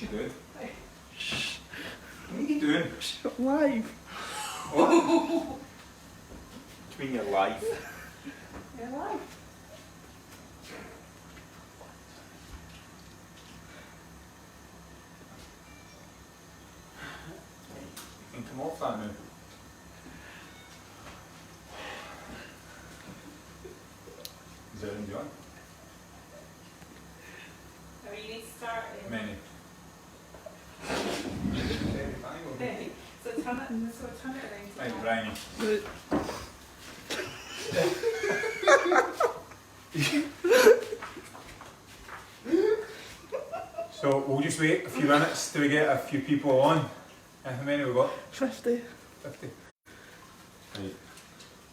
What's you doing? What are you doing? Live. What? What do you mean you're live? You're live. You can come off that now. Is there anything you want? No, you need to start in. Many. Okay. So turn it around. Right, Brian. So we'll just wait a few minutes till we get a few people on. How many we got? 50. 50. Right.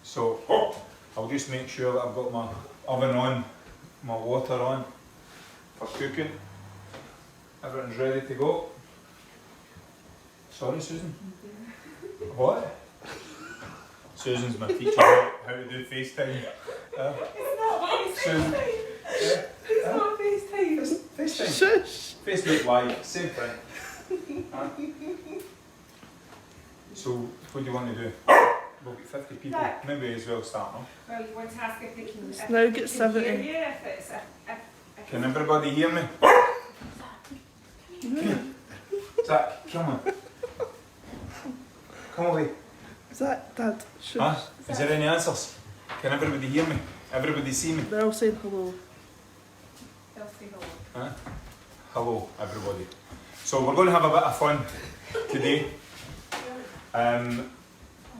So I'll just make sure that I've got my oven on, my water on for cooking. Everything's ready to go. Sorry, Susan. What? Susan's my teacher how to do FaceTime. It's not Susan. FaceTime. It's not FaceTime. FaceTime. Shush. Facebook Live, same thing. So, what do you want to do? We'll get 50 people. Zach. Maybe as well start now. Well, you want to ask if they can. Let's now get 70. Hear you if it's Can everybody hear me? Zach, come on. Come away. Zach, Dad, shush. Huh? Is there any answers? Can everybody hear me? Everybody see me? They're all saying hello. They'll say hello. Huh? Hello, everybody. So we're going to have a bit of fun today.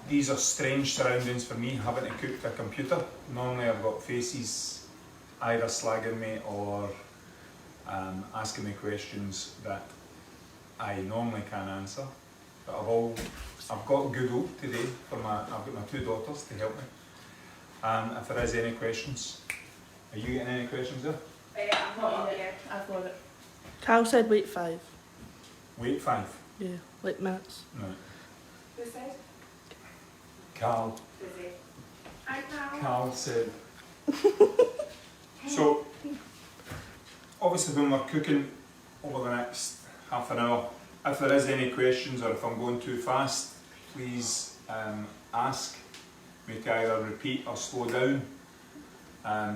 These are strange surroundings for me, having to cook to a computer. Normally I've got faces either slagging me or asking me questions that I normally can't answer. But I've got Google today I've got my two daughters to help me. If there is any questions, are you getting any questions there? I'm not yet. I've got it. Cal said wait 5. Wait 5? Yeah, like minutes. No. Who said? Carl. Busy. Hi, Cal. Carl said. So, obviously when we're cooking over the next half an hour, if there is any questions or if I'm going too fast, please ask me to either repeat or slow down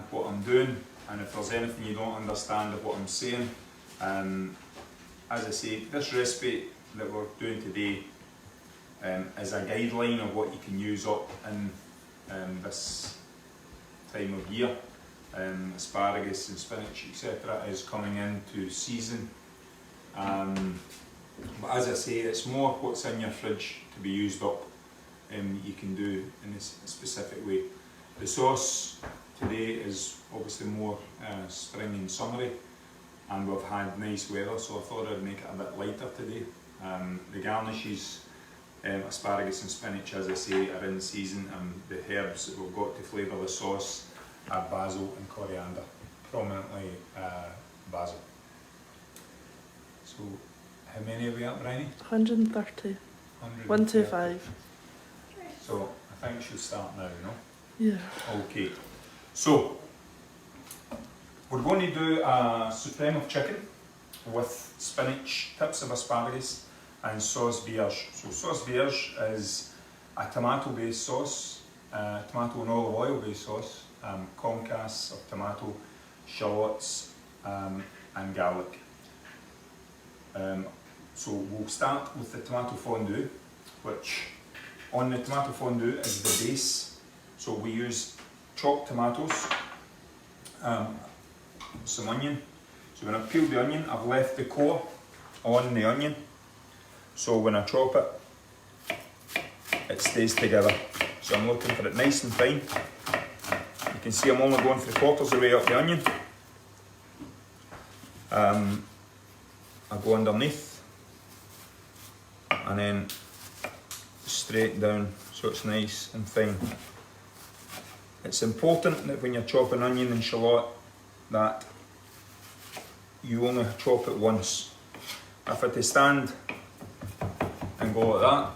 what I'm doing, and if there's anything you don't understand of what I'm saying. As I say, this recipe that we're doing today is a guideline of what you can use up in this time of year. Asparagus and spinach, etc. is coming into season. But as I say, it's more what's in your fridge to be used up you can do in this specific way. The sauce today is obviously more spring and summery, and we've had nice weather, so I thought I'd make it a bit lighter today. The garnishes, asparagus and spinach, as I say, are in season, and the herbs that we've got to flavour the sauce are basil and coriander, prominently basil. So, how many are we at, Bryony? 130. 125. So, I think we should start now, no? Yeah. Okay. So, we're going to do a supreme of chicken with spinach, tips of asparagus and sauce vierge. So sauce vierge is a tomato based sauce, tomato and olive oil based sauce, concasse of tomato, shallots and garlic. So we'll start with the tomato fondue, which on the tomato fondue is the base. So we use chopped tomatoes, some onion. So when I peeled the onion, I've left the core on the onion. So when I chop it, it stays together. So I'm looking for it nice and fine. You can see I'm only going 3/4 of the way up the onion. I go underneath and then straight down so it's nice and fine. It's important that when you're chopping onion and shallot that you only chop it once. If I to stand and go like that,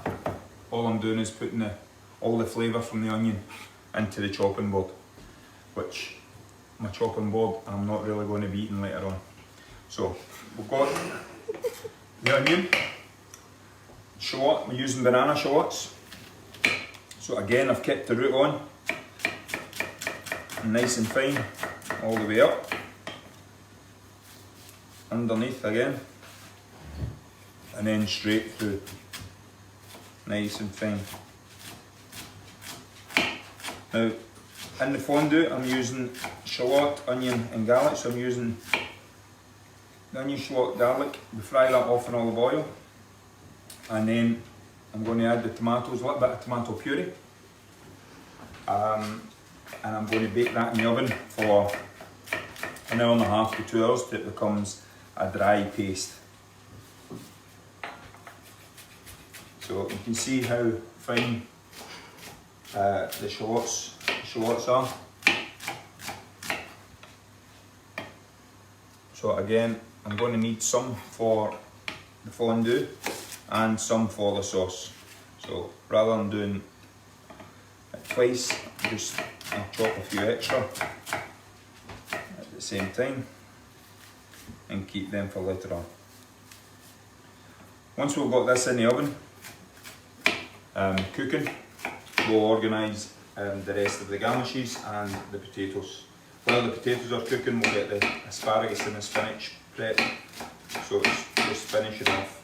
all I'm doing is putting all the flavour from the onion into the chopping board, which my chopping board I'm not really going to be eating later on. So we've got the onion, shallot, we're using banana shallots. So again, I've kept the root on, nice and fine, all the way up, underneath again, and then straight through, nice and fine. Now, in the fondue, I'm using shallot, onion and garlic, so I'm using the onion, shallot, garlic. We fry that off in olive oil, and then I'm going to add the tomatoes, a little bit of tomato puree, and I'm going to bake that in the oven for an hour and a half to 2 hours till it becomes a dry paste. So you can see how fine the shallots are. So again, I'm going to need some for the fondue and some for the sauce. So rather than doing it twice, I'll chop a few extra at the same time and keep them for later on. Once we've got this in the oven cooking, we'll organise the rest of the garnishes and the potatoes. While the potatoes are cooking, we'll get the asparagus and the spinach prepped, so it's just finishing off.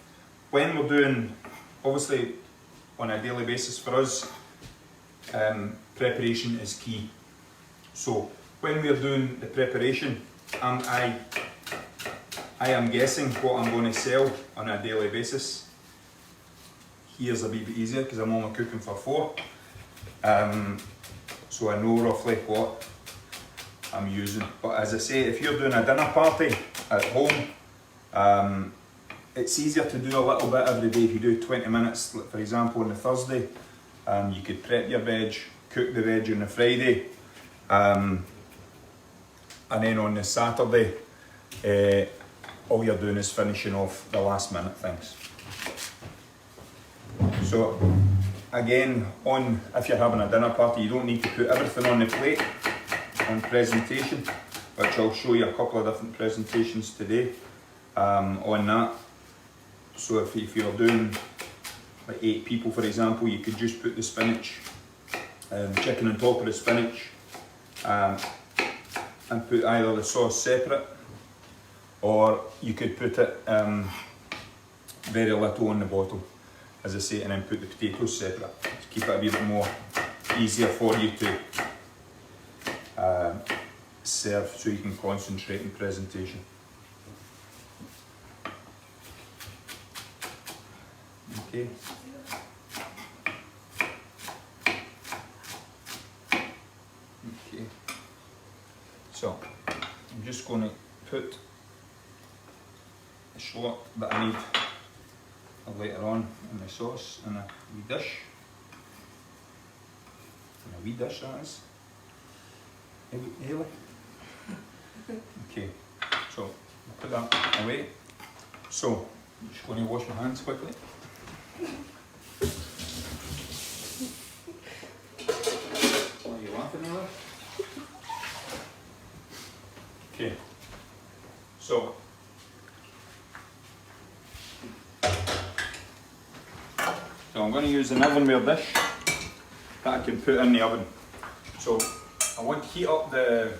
When we're doing, obviously on a daily basis for us, preparation is key. So when we're doing the preparation, I am guessing what I'm going to sell on a daily basis. Here's a wee bit easier because I'm only cooking for 4. So I know roughly what I'm using. But as I say, if you're doing a dinner party at home, it's easier to do a little bit every day. If you do 20 minutes, for example, on the Thursday, you could prep your veg, cook the veg on the Friday, and then on the Saturday, all you're doing is finishing off the last minute things. So again, if you're having a dinner party, you don't need to put everything on the plate on presentation, which I'll show you a couple of different presentations today on that. So if you're doing like 8 people, for example, you could just put the spinach, chicken on top of the spinach, and put either the sauce separate, or you could put it very little on the bottom, as I say, and then put the potatoes separate to keep it a wee bit more easier for you to serve, so you can concentrate in presentation. Okay. Okay. So I'm just going to put the shallot that I need later on in the sauce in a wee dish. In a wee dish, that is. Haley? Okay, so I'll put that away. So I'm just going to wash my hands quickly. Why are you laughing, Haley? Okay, so I'm going to use an ovenware dish that I can put in the oven. So I want to heat up the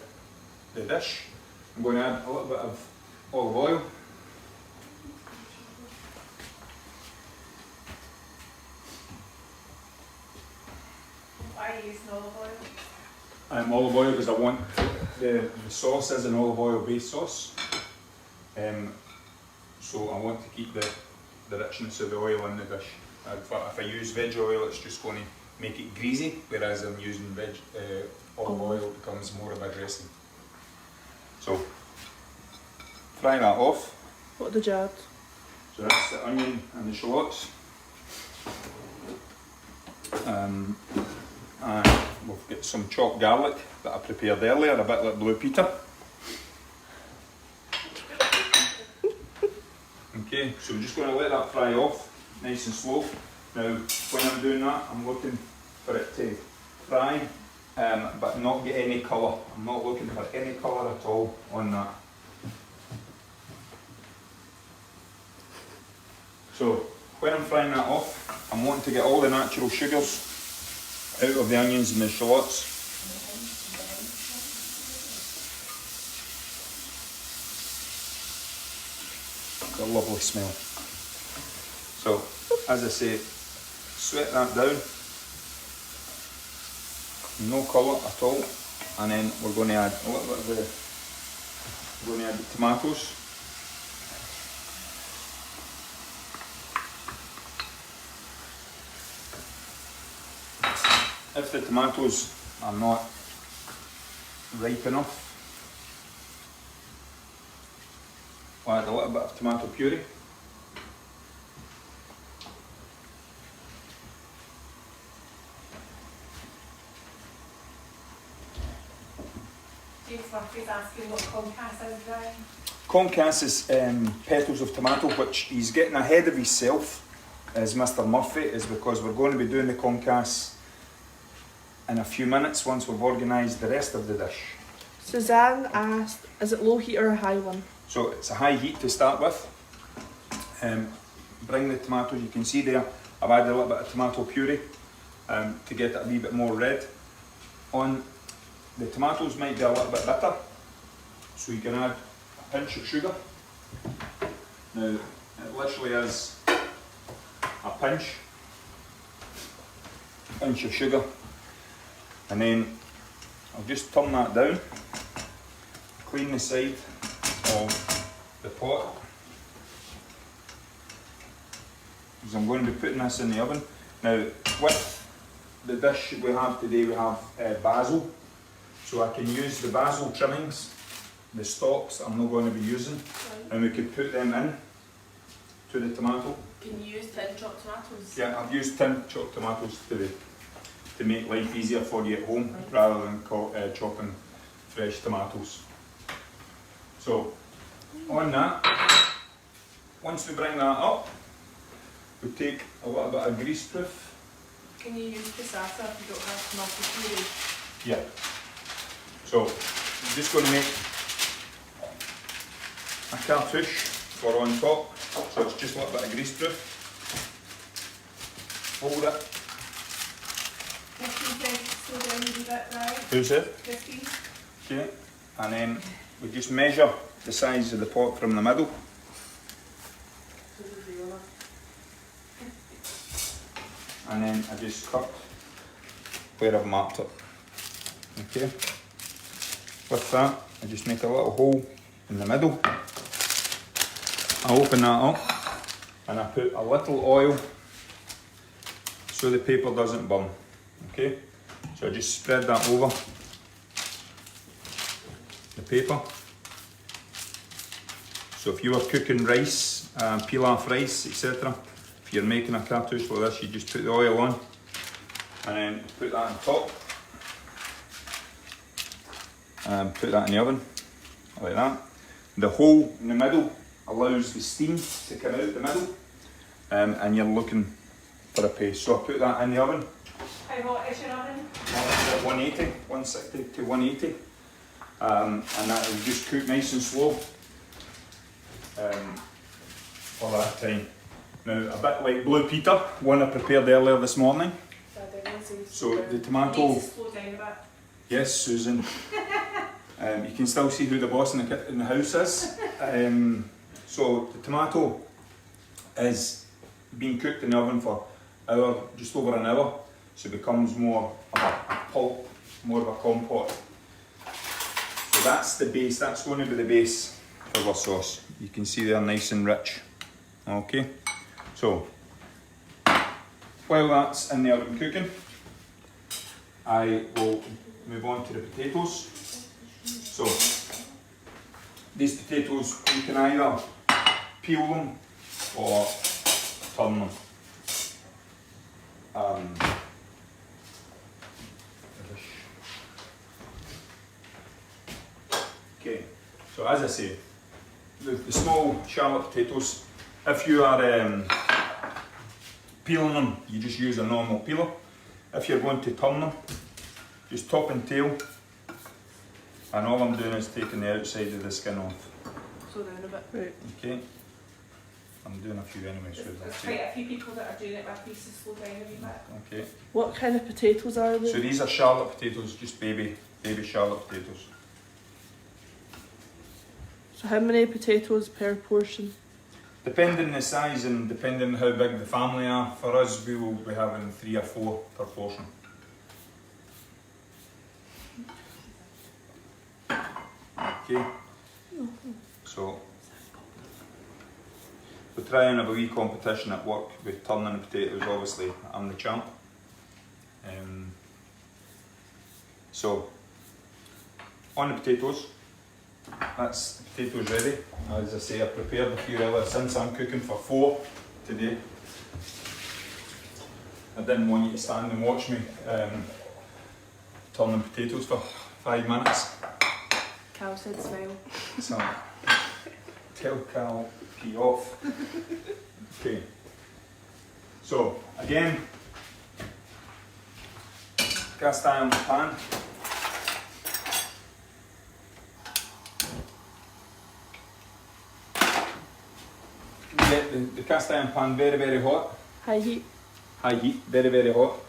dish. I'm going to add a little bit of olive oil. Why are you using olive oil? Olive oil because I want the sauce is an olive oil based sauce. So I want to keep the richness of the oil in the dish. If I use veg oil, it's just going to make it greasy, whereas I'm using olive oil, it becomes more of a dressing. So fry that off. What are the jars? So that's the onion and the shallots. And we've got some chopped garlic that I prepared earlier, a bit like blue Peter. Okay, so we're just going to let that fry off, nice and slow. Now, when I'm doing that, I'm looking for it to fry, but not get any colour. I'm not looking for any colour at all on that. So when I'm frying that off, I'm wanting to get all the natural sugars out of the onions and the shallots. It's a lovely smell. So, as I say, sweat that down, no colour at all, and then we're going to add a little bit of the tomatoes. If the tomatoes are not ripe enough, we'll add a little bit of tomato puree. He's asking what concasse is, Brian. Concasse is petals of tomato, which he's getting ahead of himself, as Mr. Murphy, is because we're going to be doing the concasse in a few minutes once we've organised the rest of the dish. Suzanne asked, is it low heat or a high one? So it's a high heat to start with. Bring the tomatoes, you can see there, I've added a little bit of tomato puree to get it a wee bit more red. The tomatoes might be a little bit bitter, so you can add a pinch of sugar. Now, it literally is a pinch of sugar, and then I'll just turn that down, clean the side of the pot, because I'm going to be putting this in the oven. Now, with the dish we have today, we have basil. So I can use the basil trimmings, the stalks I'm not going to be using, and we could put them in to the tomato. Can you use tin chopped tomatoes? Yeah, I've used tin chopped tomatoes to make life easier for you at home, rather than chopping fresh tomatoes. So on that, once we bring that up, we take a little bit of greaseproof. Can you use passata if you don't have tomato puree? Yeah. So I'm just going to make a cartouche for on top. So it's just a little bit of greaseproof. Fold it. Christine says slow down a wee bit, right? Who's it? Christine. Okay. And then we just measure the size of the pot from the middle. And then I just cut where I've marked it. Okay. With that, I just make a little hole in the middle. I open that up and I put a little oil so the paper doesn't burn. Okay, so I just spread that over the paper. So if you were cooking rice, pilaf rice, etc., if you're making a cartouche like this, you just put the oil on and then put that on top. And put that in the oven, like that. The hole in the middle allows the steam to come out the middle, and you're looking for a paste. So I put that in the oven. How hot is your oven? 180, 160 to 180, and that will just cook nice and slow for that time. Now, a bit like Blue Peter, one I prepared earlier this morning. So the tomato. Needs to slow down a bit. Yes, Susan. You can still see who the boss in the house is. So the tomato is being cooked in the oven for just over an hour, so it becomes more of a pulp, more of a compote. So that's the base, that's going to be the base for our sauce. You can see they're nice and rich. Okay, so while that's in the oven cooking, I will move on to the potatoes. So these potatoes, you can either peel them or turn them. Okay, so as I say, the small shallot potatoes, if you are peeling them, you just use a normal peeler. If you're going to turn them, just top and tail, and all I'm doing is taking the outside of the skin off. Slow down a bit. Right. Okay. I'm doing a few anyway, so There's quite a few people that are doing it with pieces slow down a wee bit. Okay. What kind of potatoes are they? So these are shallot potatoes, just baby shallot potatoes. So how many potatoes per portion? Depending on the size and depending on how big the family are, for us we will be having 3 or 4 per portion. Okay. So we try and have a wee competition at work with turning the potatoes. Obviously I'm the champ. So on the potatoes, that's the potatoes ready. As I say, I prepared a few earlier since I'm cooking for 4 today. I didn't want you to stand and watch me turning potatoes for 5 minutes. Cal said smile. So tell Cal pee off. Okay. So again, cast iron pan. Get the cast iron pan very hot. High heat. High heat, very hot.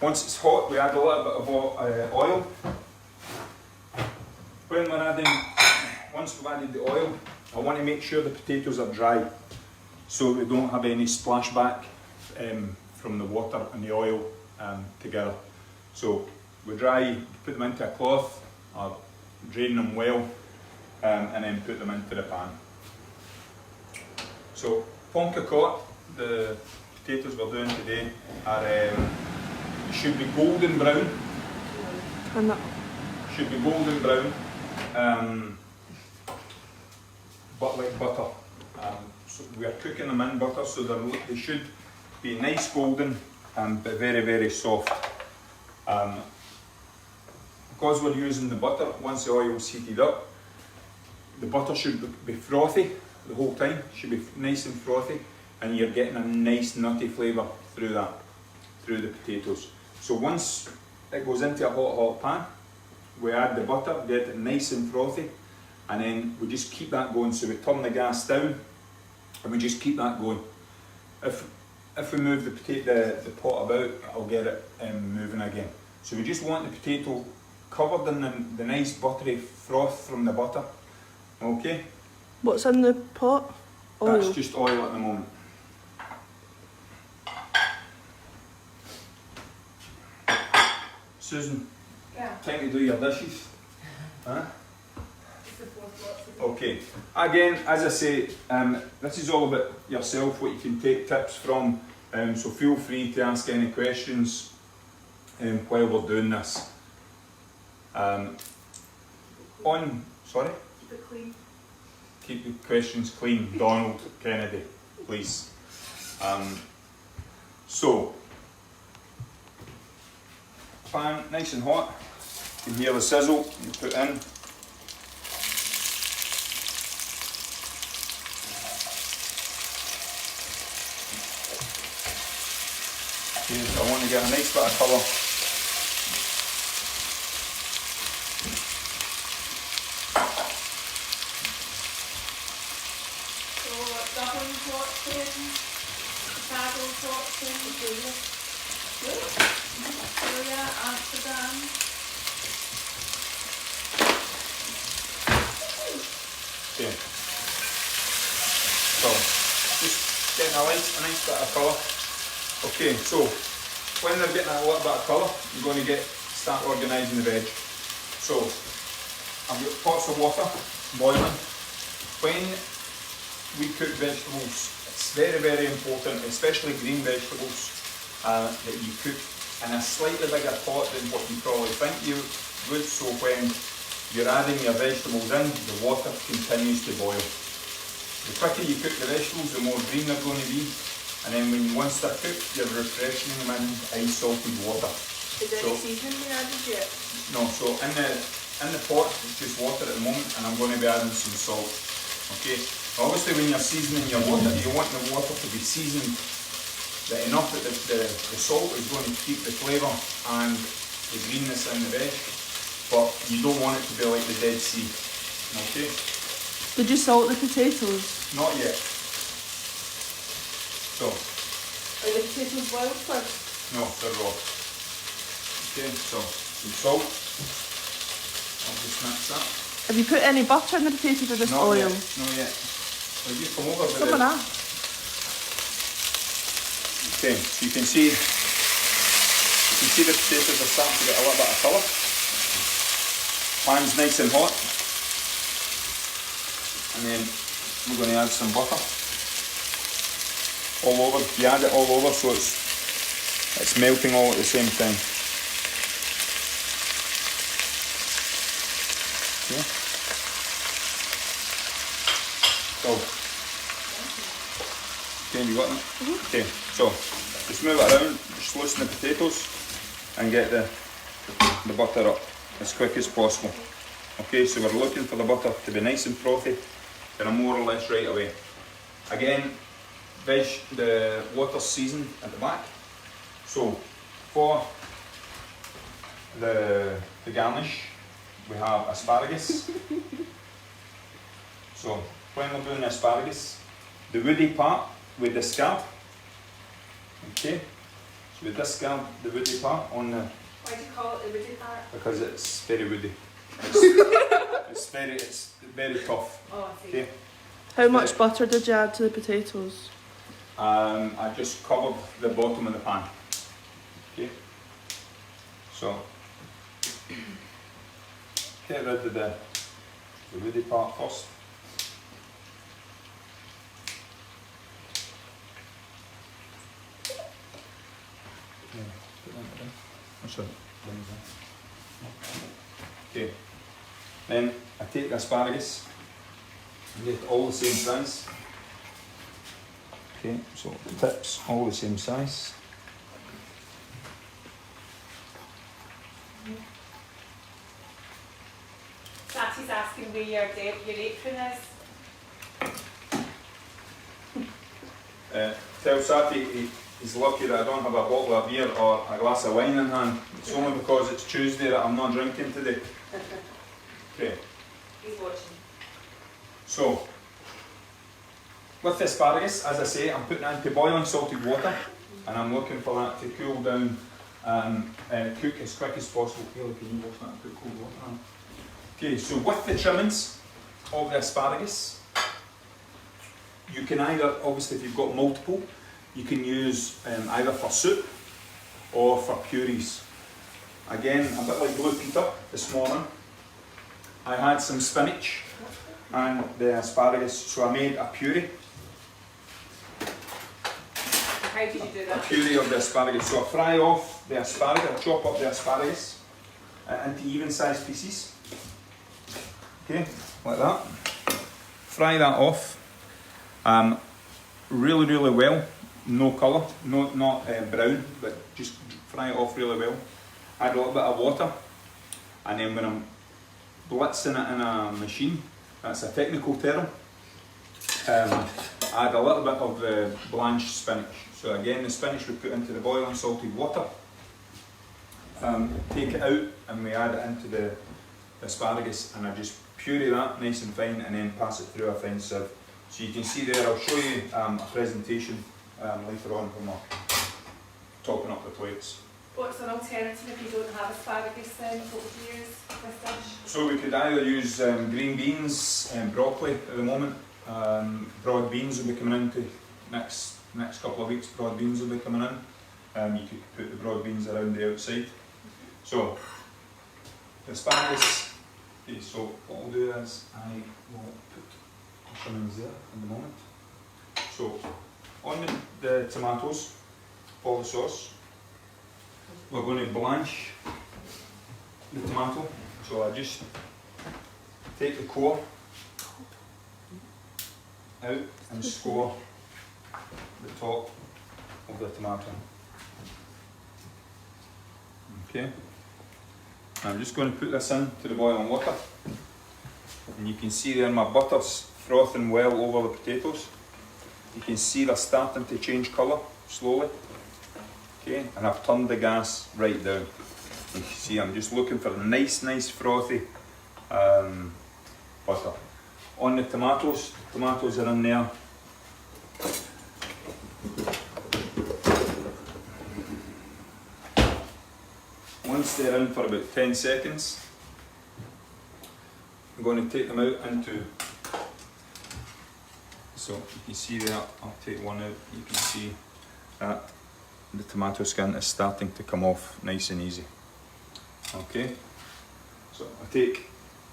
Once it's hot, we add a little bit of oil. When we're adding, once we've added the oil, I want to make sure the potatoes are dry, so we don't have any splashback from the water and the oil together. So we dry, put them into a cloth, or drain them well, and then put them into the pan. So pomme cocotte, the potatoes we're doing today, are should be golden brown. And that. Should be golden brown, but like butter. So we are cooking them in butter, so they should be nice golden, but very soft. Because we're using the butter, once the oil is heated up, the butter should be frothy the whole time. Should be nice and frothy, and you're getting a nice nutty flavour through that, through the potatoes. So once it goes into a hot pan, we add the butter, get it nice and frothy, and then we just keep that going. So we turn the gas down, and we just keep that going. If we move the pot about, I'll get it moving again. So we just want the potato covered in the nice buttery froth from the butter. Okay? What's in the pot? Oil. That's just oil at the moment. Susan, Yeah. time to do your dishes. Huh? It's the fourth lot today. Okay. Again, as I say, this is all about yourself, what you can take tips from. So feel free to ask any questions while we're doing this. Sorry? Keep it clean. Keep the questions clean, Donald Kennedy, please. So, pan nice and hot. You can hear the sizzle you put in. Okay, so I want to get a nice bit of colour. Amsterdam. Okay. So, just getting a nice bit of colour. Okay, so when they're getting a little bit of colour, you're going to start organising the veg. So, I've got pots of water boiling. When we cook vegetables, it's very important, especially green vegetables, that you cook in a slightly bigger pot than what you probably think you would, so when you're adding your vegetables in, the water continues to boil. The quicker you cook the vegetables, the more green they're going to be, and then once they're cooked, you're refreshing them in ice salted water. Is there any seasoning being added yet? No, so in the pot it's just water at the moment, and I'm going to be adding some salt. Okay, obviously when you're seasoning your water, you want the water to be seasoned enough that the salt is going to keep the flavour and the greenness in the veg, but you don't want it to be like the Dead Sea. Okay? Did you salt the potatoes? Not yet. So, Are the potatoes boiled first? no, they're raw. Okay, so some salt. I'll just mix that. Have you put any butter in the potatoes or just Not oil? yet, not yet. Will you come over with Some of it? that. Okay, so you can see the potatoes are starting to get a little bit of colour. Pan's nice and hot. And then we're going to add some butter all over. You add it all over so it's melting all at the same time. Okay. So, okay, you got that? Mm-hmm. Okay, so just move it around, just loosen the potatoes and get the butter up as quick as possible. Okay, so we're looking for the butter to be nice and frothy, and more or less right away. Again, the water's seasoned at the back. So for the garnish, we have asparagus. So when we're doing asparagus, the woody part with the scab. Okay, so we discard the woody part on the. Why do you call it the woody part? Because it's very woody. It's very tough. Oh, I see. Okay. How much butter did you add to the potatoes? I just covered the bottom of the pan. Okay. So get rid of the woody part first. Okay, then I take the asparagus and get all the same size. Okay, so the tips all the same size. Satty's asking where your apron is. Tell Sati he's lucky that I don't have a bottle of beer or a glass of wine in hand. It's only because it's Tuesday that I'm not drinking today. Okay. He's watching. So, with the asparagus, as I say, I'm putting it into boiling salted water and I'm looking for that to cool down and cook as quick as possible. Kayla, can you wash that and put cold water on? Okay, so with the trimmings of the asparagus, you can either, obviously if you've got multiple, you can use either for soup or for purees. Again, a bit like Blue Peter this morning, I had some spinach and the asparagus, so I made a puree. How did you do A that? puree of the asparagus. So I fry off the asparagus, I chop up the asparagus into even sized pieces. Okay, like that. Fry that off really well. No colour, not brown, but just fry it off really well. Add a little bit of water, and then when I'm blitzing it in a machine, that's a technical term, add a little bit of the blanched spinach. So again, the spinach we put into the boiling salted water, take it out and we add it into the asparagus, and I just puree that nice and fine and then pass it through a fine sieve. So you can see there, I'll show you a presentation later on when we're topping up the plates. What's an alternative if you don't have asparagus then? What would you use this dish? So we could either use green beans and broccoli at the moment. Broad beans will be coming into next couple of weeks. Broad beans will be coming in. You could put the broad beans around the outside. So the asparagus. Okay, so what I'll do is I will put the trimmings there in the moment. So on the tomatoes for the sauce, we're going to blanch the tomato. So I just take the core out and score the top of the tomato. Okay. I'm just going to put this into the boiling water, and you can see there my butter's frothing well over the potatoes. You can see they're starting to change colour slowly. Okay, and I've turned the gas right down. You can see I'm just looking for a nice frothy butter. On the tomatoes are in there. Once they're in for about 10 seconds, I'm going to take them out into, so you can see there, I'll take one out, you can see that the tomato skin is starting to come off nice and easy. Okay, so I take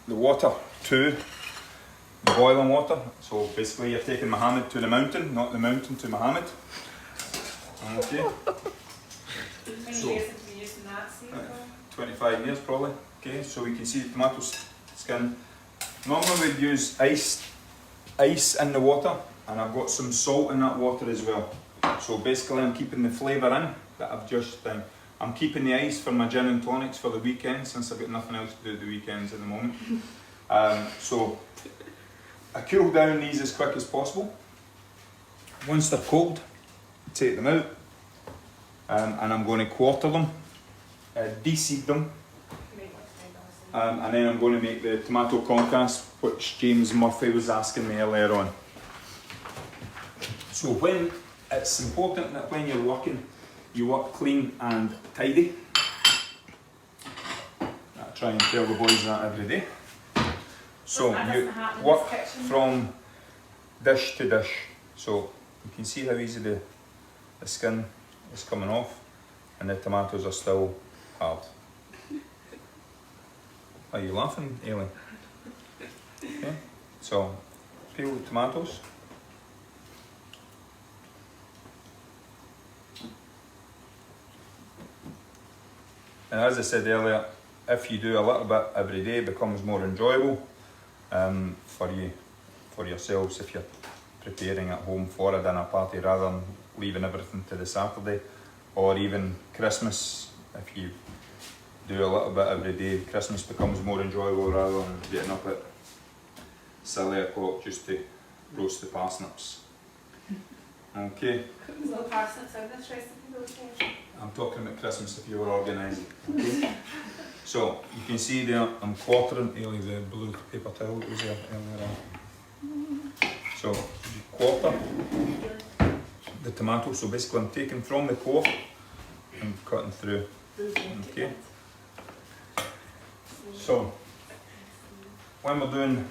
the water to the boiling water, so basically you're taking Muhammad to the mountain, not the mountain to Muhammad. Okay. How many years have you used in that, Steve? 25 years probably. Okay, so we can see the tomato skin. Normally we'd use ice in the water, and I've got some salt in that water as well. So basically I'm keeping the flavour in that I've just done. I'm keeping the ice for my gin and tonics for the weekend, since I've got nothing else to do at the weekends at the moment. So I cool down these as quick as possible. Once they're cold, take them out, and I'm going to quarter them, de-seed them, and then I'm going to make the tomato concasse, which James Murphy was asking me earlier on. So when it's important that when you're working, you work clean and tidy. I try and tell the boys that every day. So you work from dish to dish. So you can see how easy the skin is coming off, and the tomatoes are still hard. Are you laughing, Aileen? Okay, so peel the tomatoes. And as I said earlier, if you do a little bit every day, it becomes more enjoyable for yourselves if you're preparing at home for a dinner party rather than leaving everything to the Saturday, or even Christmas. If you do a little bit every day, Christmas becomes more enjoyable rather than getting up at silly o'clock just to roast the parsnips. Okay. There's no parsnips in this recipe though, Jay? I'm talking about Christmas if you were organising. Okay. So you can see there I'm quartering the blue paper towel that was there earlier on. So you quarter the tomato, so basically I'm taking from the core and cutting through. Okay. So when we're doing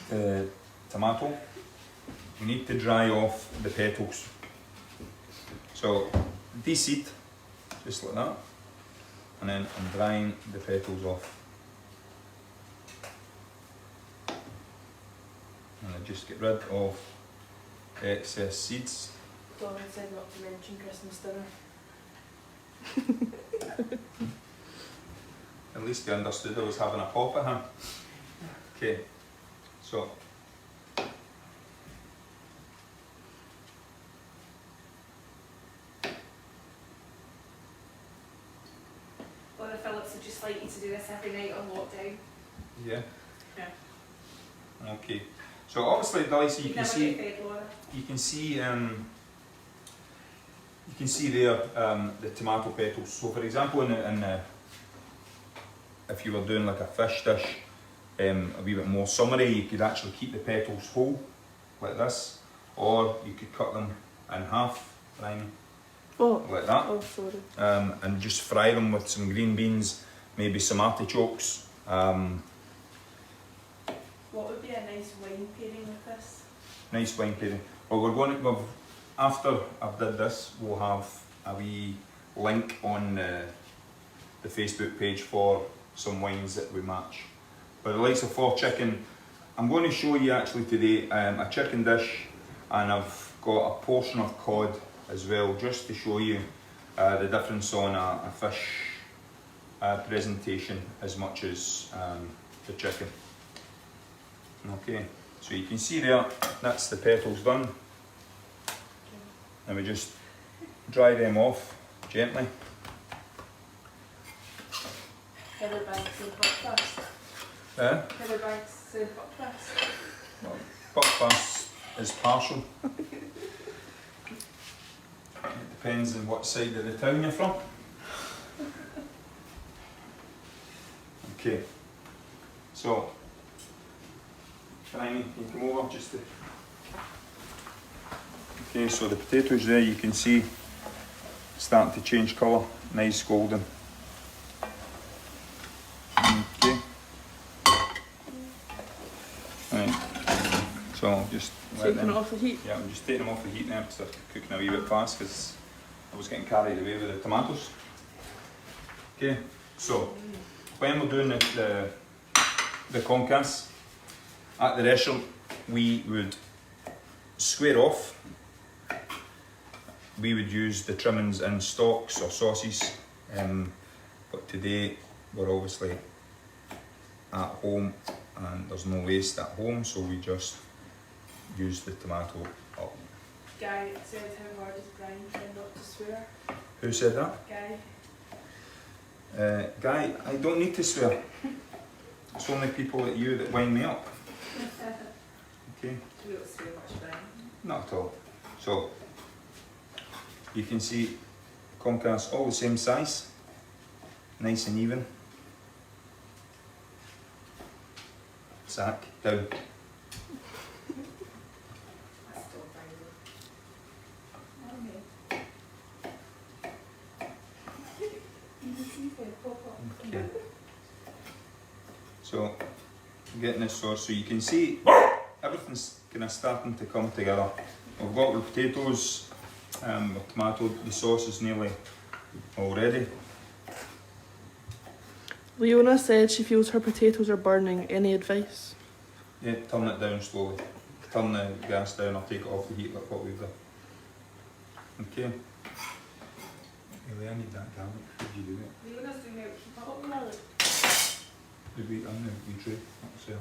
the tomato, we need to dry off the petals. So de-seed, just like that, and then I'm drying the petals off. And I just get rid of excess seeds. Donna said not to mention Christmas dinner. At least they understood I was having a pop at him. Okay, so Laura Phillips would just like you to do this every night on lockdown. yeah. Yeah. Okay. So obviously, Dicey, you You'd can never see. get fed, Laura. You can see there the tomato petals. So for example, if you were doing like a fish dish, a wee bit more summery, you could actually keep the petals whole, like this, or you could cut them in half, like that, Oh, sorry. and just fry them with some green beans, maybe some artichokes. What would be a nice wine pairing with this? Nice wine pairing. Well, after I've did this, we'll have a wee link on the Facebook page for some wines that we match. But the likes of for chicken, I'm going to show you actually today a chicken dish, and I've got a portion of cod as well, just to show you the difference on a fish presentation as much as the chicken. Okay, so you can see there, that's the petals done. And we just dry them off gently. Heatherbanks and buckfast. Heatherbanks and buckfast. Well, buckfast is partial. It depends on what side of the town you're from. Okay, so can you come over just to... Okay, so the potatoes there, you can see starting to change colour, nice golden. So I'll just let Taking them. it off the heat. Yeah, I'm just taking them off the heat now because they're cooking a wee bit fast because I was getting carried away with the tomatoes. Okay, so when we're doing the concasse at the restaurant, we would square off. We would use the trimmings in stocks or sauces, but today we're obviously at home and there's no waste at home, so we just use the tomato up. Guy said how hard is Brian trying not to swear. Who said that? Guy. Guy, I don't need to swear. It's only people like you that wind me up. Okay, We don't swear much, Brian. not at all. So you can see concasse all the same size, nice and even. Sack down. That's still Brian. Okay. So getting this sauce, so you can see everything's kind of starting to come together. We've got the potatoes, the tomato, the sauce is nearly all ready. Leona said she feels her potatoes are burning. Any advice? Yeah, turn it down slowly. Turn the gas down or take it off the heat like what we've done. Okay. Really, I need that garlic. Did you do it? Leona's doing it. Keep up. Oh, no. Did we? I'm the wee tray. That's there.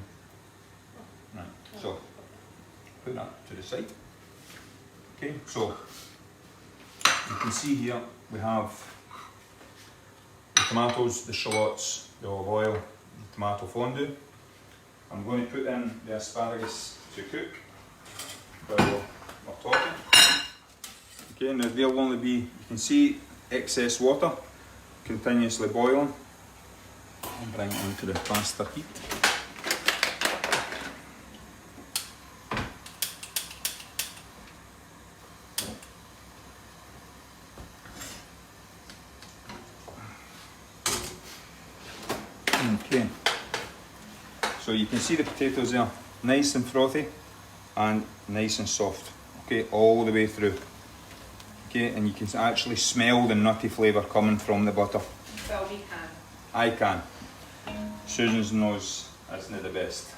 Right. So put that to the side. Okay. So you can see here we have the tomatoes, the shallots, the olive oil, the tomato fondue. I'm going to put in the asparagus to cook while we're talking. Okay, now there'll only be, you can see excess water continuously boiling. And bring it onto the faster heat. Okay, so you can see the potatoes there, nice and frothy and nice and soft, okay, all the way through. Okay, and you can actually smell the nutty flavour coming from the butter. Well, we can. I can. Susan's nose isn't the best.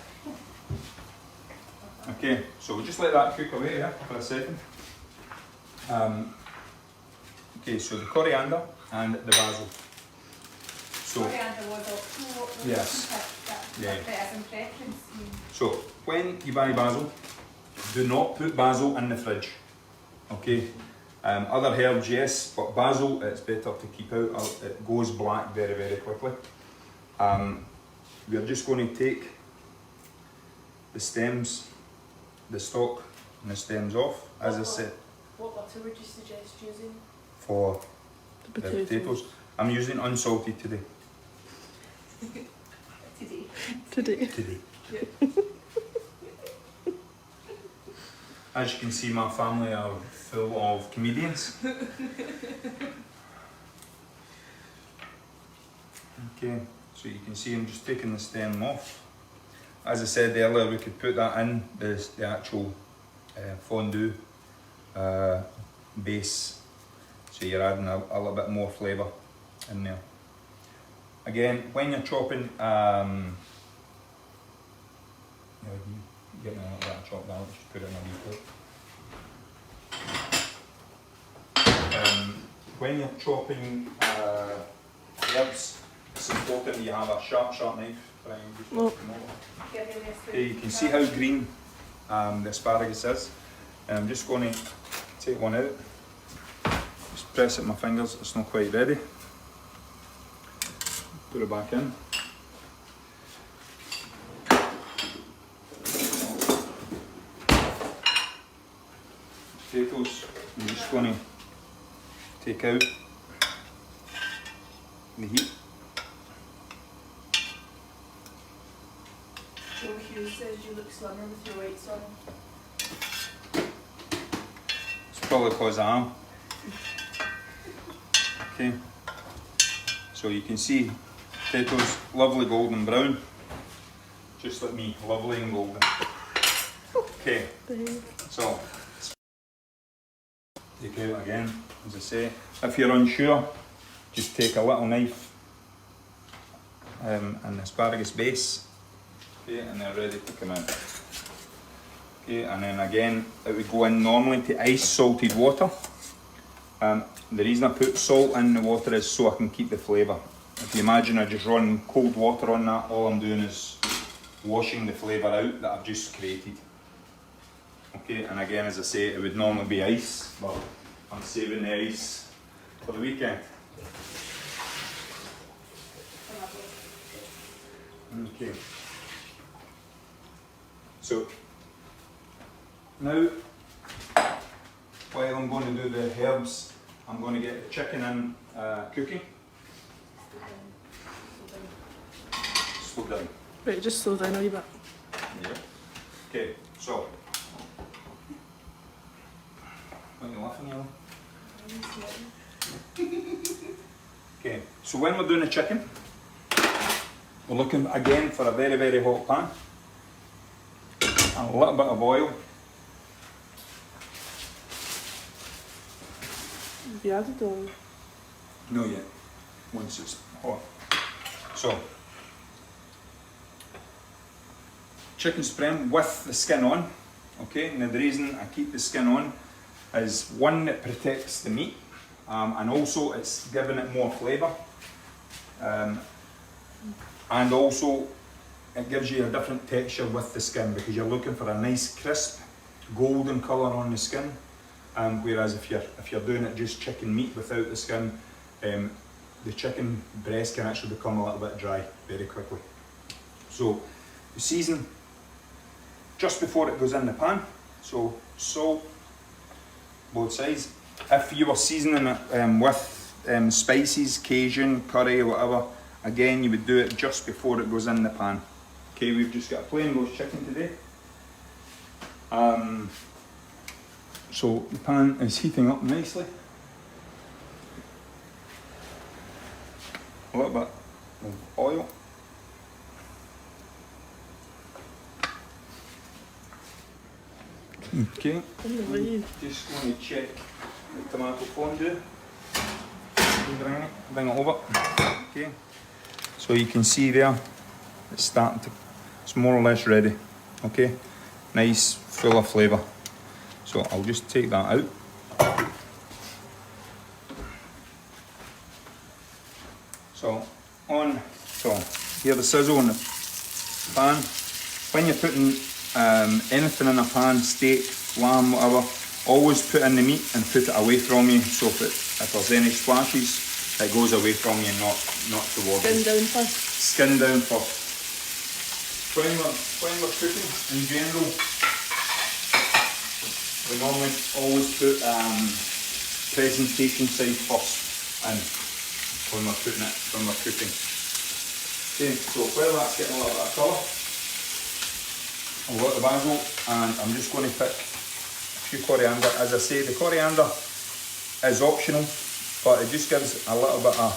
Okay, so we'll just let that cook away for a second. Okay, so the coriander and the basil. So, Coriander was optional. Yes. Yeah. As in preference. so when you buy basil, do not put basil in the fridge. Okay. Other herbs, yes, but basil it's better to keep out. It goes black very, very quickly. We're just going to take the stems, the stalk and the stems off, as I said, What butter would you suggest using? for The the potatoes. I'm using unsalted today. Today. As you can see, my family are full of comedians. Okay, so you can see I'm just taking the stem off. As I said earlier, we could put that in the actual fondue base, so you're adding a little bit more flavour in there. Again, when you're chopping, you get me a little bit of chopped garlic, just put it in a wee plate. When you're chopping herbs, it's important that you have a sharp knife. Brian, just Oh. come over. Give me this. Okay, you can see how green the asparagus is. And I'm just going to take one out. Just press it with my fingers, it's not quite ready. Put it back in. Potatoes, I'm just going to take out the heat. Joe Hughes says you look slimmer with your weights on. It's probably because I am. Okay, so you can see potatoes lovely golden brown, just like me, lovely and golden. Okay, so take out again, as I say. If you're unsure, just take a little knife and asparagus base, okay, and they're ready to come out. Okay, and then again, it would go in normally to ice salted water. The reason I put salt in the water is so I can keep the flavour. If you imagine I just run cold water on that, all I'm doing is washing the flavour out that I've just created. Okay, and again, as I say, it would normally be ice, but I'm saving the ice for the weekend. Okay. So, now, while I'm going to do the herbs, I'm going to get the chicken in cooking. Slow down. Right, just slow down a wee bit. Yeah. Okay, so. What are you laughing at? Okay, so when we're doing the chicken, we're looking again for a very, very hot pan. A little bit of oil. Have you added oil? No yet, once it's hot. So, chicken spring with the skin on, okay? Now the reason I keep the skin on is one, it protects the meat, and also it's giving it more flavour. And also it gives you a different texture with the skin because you're looking for a nice crisp golden colour on the skin. Whereas if you're doing it just chicken meat without the skin, the chicken breast can actually become a little bit dry very quickly. So you season just before it goes in the pan. So salt, both sides. If you were seasoning it with spices, Cajun, curry or whatever, again you would do it just before it goes in the pan. Okay, we've just got a plain roast chicken today. So the pan is heating up nicely. A little bit of oil. Okay, just going to check the tomato fondue. Bring it over. Okay, so you can see there, it's more or less ready. Okay, nice, full of flavour. So I'll just take that out. So here the sizzle in the pan. When you're putting anything in a pan, steak, lamb, whatever, always put in the meat and put it away from you. So if there's any splashes, it goes away from you, not towards you. Skin down first. Skin down first. When we're cooking in general, we normally always put presentation side first in when we're cooking. Okay, so while that's getting a little bit of colour, I've got the basil and I'm just going to pick a few coriander. As I say, the coriander is optional, but it just gives a little bit of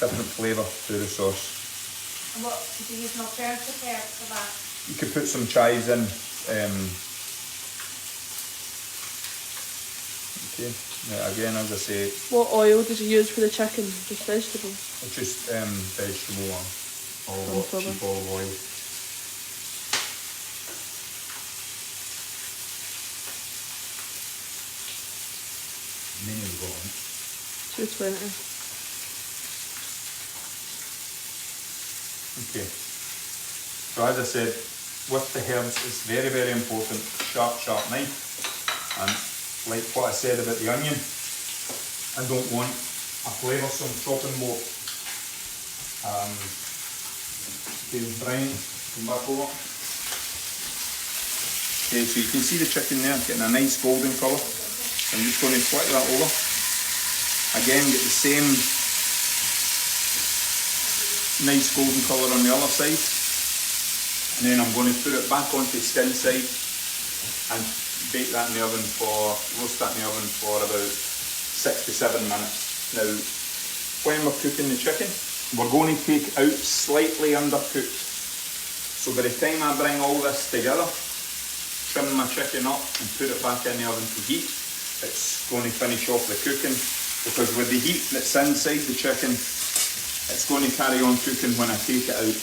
different flavour to the sauce. And what do you use an alternative herb for that? You could put some chives in. Okay, now again, as I say, What oil did you use for the chicken? Just vegetable? it's just vegetable oil, Sunflower. cheap olive oil. Many have got on. 220. Okay, so as I said, with the herbs, it's very, very important, sharp knife. And like what I said about the onion, I don't want a flavoursome chopping board. Okay, Brian, come back over. Okay, so you can see the chicken there getting a nice golden colour. I'm just going to flick that over. Again, get the same nice golden colour on the other side, and then I'm going to put it back onto the skin side and roast that in the oven for about 6 to 7 minutes. Now, when we're cooking the chicken, we're going to take out slightly undercooked. So by the time I bring all this together, trim my chicken up and put it back in the oven to heat. It's going to finish off the cooking, because with the heat that's inside the chicken, it's going to carry on cooking when I take it out.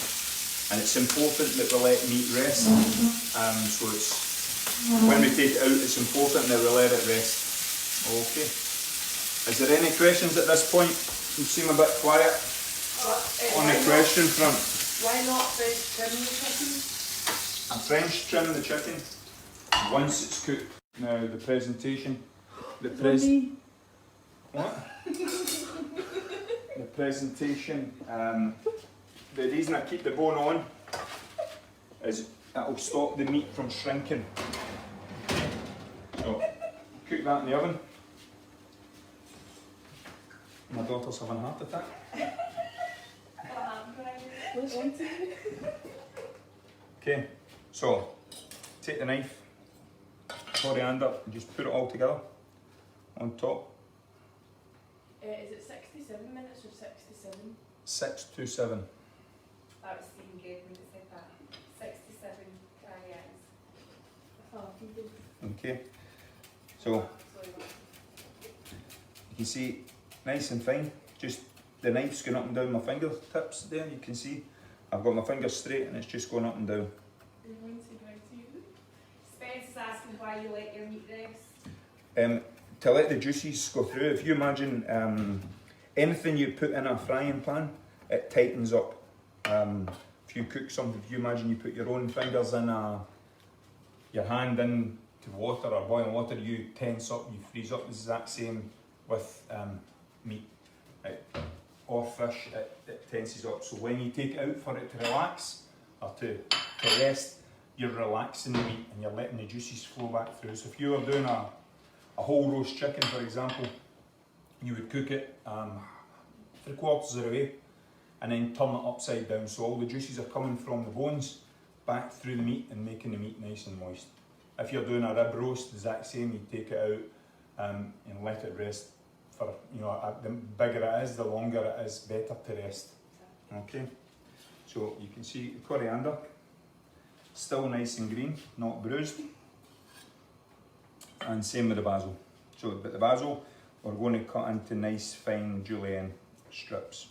And it's important that we let meat rest. So when we take it out, it's important that we let it rest. Okay. Is there any questions at this point? You seem a bit quiet on the question front. Why not French trim the chicken? I French trim the chicken once it's cooked. Now the presentation. What? The presentation. The reason I keep the bone on is it'll stop the meat from shrinking. So cook that in the oven. My daughter's having a heart attack. Okay, so take the knife, coriander, and just put it all together on top. Is it 67 minutes or 67? 6 to 7. That was Stephen gave me that said that. 67 carry-ins. Okay, so you can see nice and fine. Just the knife's going up and down my fingertips there. You can see I've got my fingers straight and it's just going up and down. Spence is asking why you let your meat rest. To let the juices go through. If you imagine anything you put in a frying pan, it tightens up. If you cook something, if you imagine you put your own fingers in your hand into water or boiling water, you tense up, you freeze up. The exact same with meat or fish, it tenses up. So when you take it out for it to relax or to rest, you're relaxing the meat and you're letting the juices flow back through. So if you were doing a whole roast chicken, for example, you would cook it 3/4 of the way and then turn it upside down, so all the juices are coming from the bones back through the meat and making the meat nice and moist. If you're doing a rib roast, the exact same. You take it out and let it rest for, the bigger it is, the longer it is, better to rest. Okay, so you can see the coriander, still nice and green, not bruised. And same with the basil. But the basil, we're going to cut into nice fine julienne strips.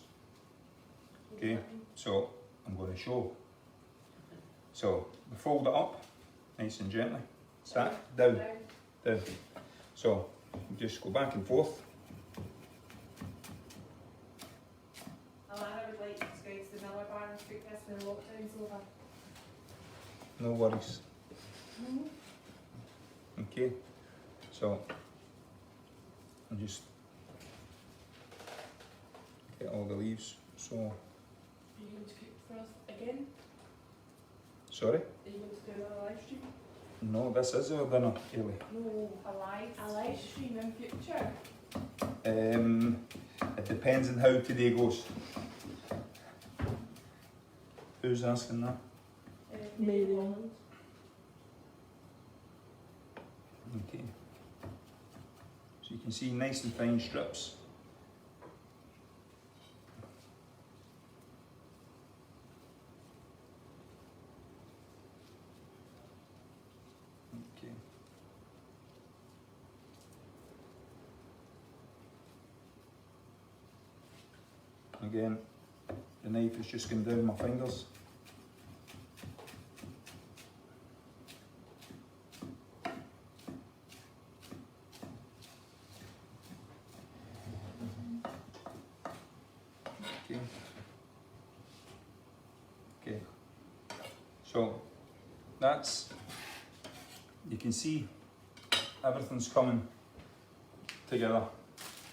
Okay, so I'm going to show. So we fold it up nice and gently. Down. So we just go back and forth. Alana would like to go to the Miller bar and cook this when the lockdown's over. No worries. Okay, so I'll just get all the leaves. So, Are you going to cook for us again? sorry? Are you going to do another live stream? No, this is our dinner, Kaylee. No, A live. a live stream in future. It depends on how today goes. Who's asking that? Mary. Okay. So you can see nice and fine strips. Okay. Again, the knife is just going down my fingers. Okay, so that's, you can see everything's coming together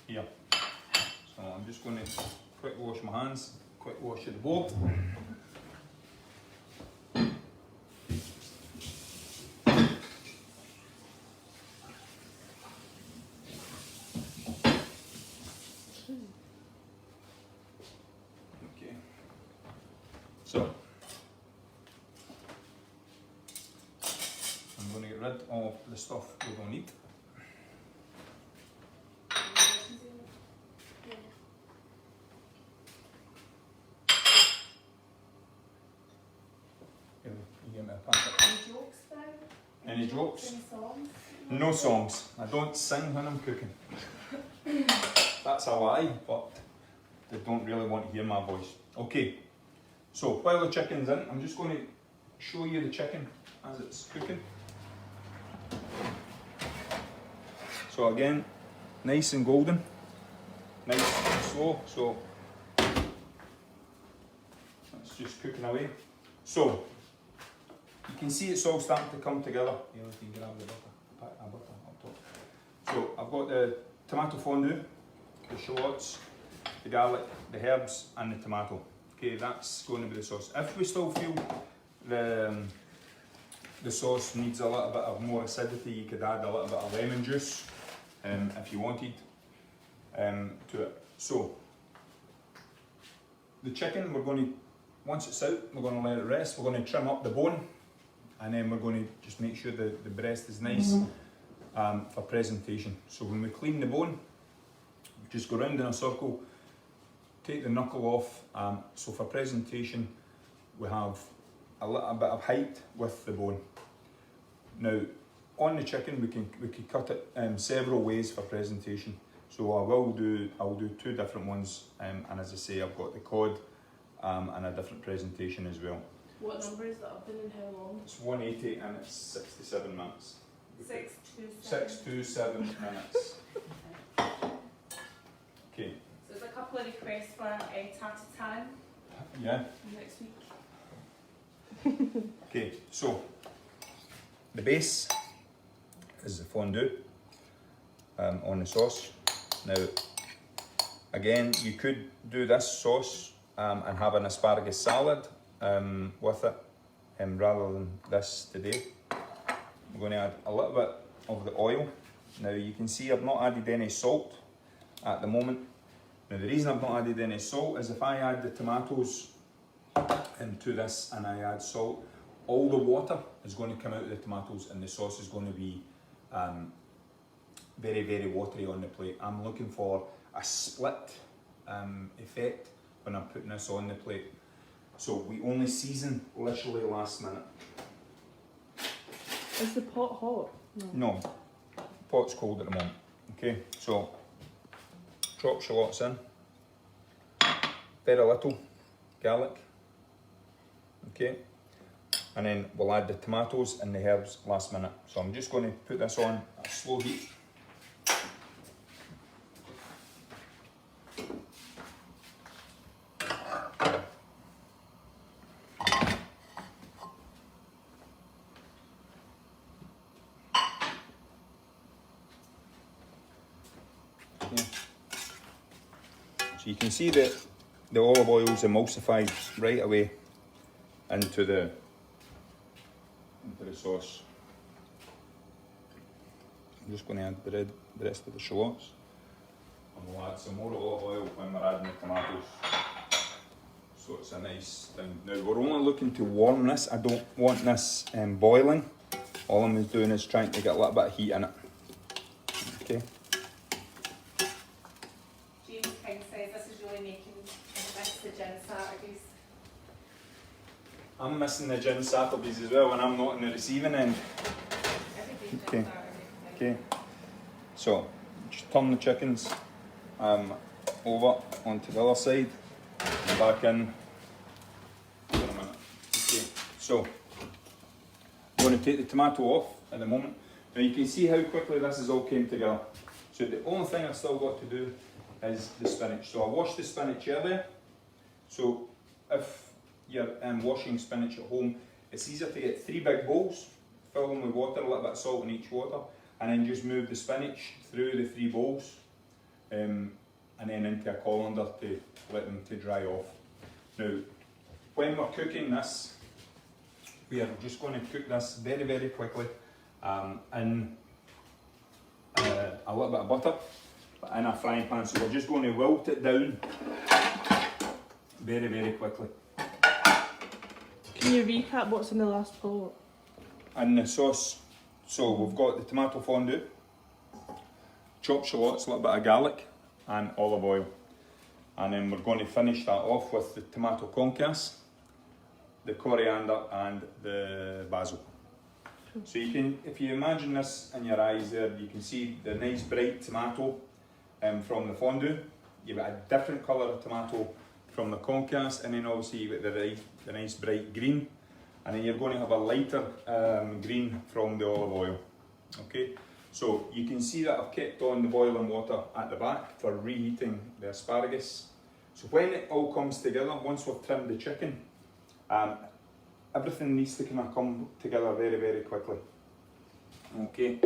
here. So I'm just going to quick wash my hands, quick wash of the board. Okay, so I'm going to get rid of the stuff we don't need. You give me a packet. Any jokes, Dan? Any jokes? Any songs? No songs. I don't sing when I'm cooking. That's a lie, but they don't really want to hear my voice. Okay, so while the chicken's in, I'm just going to show you the chicken as it's cooking. So again, nice and golden, nice and slow, so it's just cooking away. So, you can see it's all starting to come together. You know, if you can grab the butter, a butter up top. So I've got the tomato fondue, the shallots, the garlic, the herbs and the tomato. Okay, that's going to be the sauce. If we still feel the sauce needs a little bit of more acidity, you could add a little bit of lemon juice if you wanted to it. So the chicken, we're going to, once it's out, we're going to let it rest. We're going to trim up the bone, and then we're going to just make sure that the breast is nice for presentation. So when we clean the bone, just go round in a circle, take the knuckle off. So for presentation, we have a little bit of height with the bone. Now, on the chicken, we can cut it several ways for presentation. So I'll do two different ones, and as I say, I've got the cod and a different presentation as well. What number is the oven and how long? It's 180 and it's 67 minutes. 6 to 6 to 7 minutes. Okay. So there's a couple of requests for a tartare Yeah. next week. Okay, so the base is the fondue on the sauce. Now, again, you could do this sauce and have an asparagus salad with it rather than this today. I'm going to add a little bit of the oil. Now, you can see I've not added any salt at the moment. Now, the reason I've not added any salt is if I add the tomatoes into this and I add salt, all the water is going to come out of the tomatoes and the sauce is going to be very, very watery on the plate. I'm looking for a split effect when I'm putting this on the plate. So we only season literally last minute. Is the pot hot? No, pot's cold at the moment. Okay, so chop shallots in, very little garlic. Okay, and then we'll add the tomatoes and the herbs last minute. So I'm just going to put this on at slow heat. Okay. So you can see that the olive oil is emulsified right away into the sauce. I'm just going to add the rest of the shallots, and we'll add some more olive oil when we're adding the tomatoes, so it's a nice thing. Now we're only looking to warm this. I don't want this boiling. All I'm doing is trying to get a little bit of heat in it. Okay. James King says this is really making the gin Saturdays. I'm missing the gin Saturdays as well when I'm not in the receiving end. Every day Okay. gin Saturday. Okay, so just turn the chickens over onto the other side and back in for a minute. Okay, so I'm going to take the tomato off at the moment. Now you can see how quickly this has all came together. So the only thing I've still got to do is the spinach. So I washed the spinach earlier. So if you're washing spinach at home, it's easier to get 3 big bowls, fill them with water, a little bit of salt in each water, and then just move the spinach through the 3 bowls and then into a colander to let them to dry off. Now, when we're cooking this, we are just going to cook this very, very quickly in a little bit of butter in a frying pan. So we're just going to wilt it down very, very quickly. Can you recap what's in the last pot? And the sauce, so we've got the tomato fondue, chopped shallots, a little bit of garlic and olive oil. And then we're going to finish that off with the tomato concasse, the coriander and the basil. So you can, if you imagine this in your eyes there, you can see the nice bright tomato from the fondue. You've got a different colour of tomato from the concasse, and then obviously you've got the nice bright green, and then you're going to have a lighter green from the olive oil. Okay, so you can see that I've kept on the boiling water at the back for reheating the asparagus. So when it all comes together, once we've trimmed the chicken, everything needs to kind of come together very, very quickly. Okay,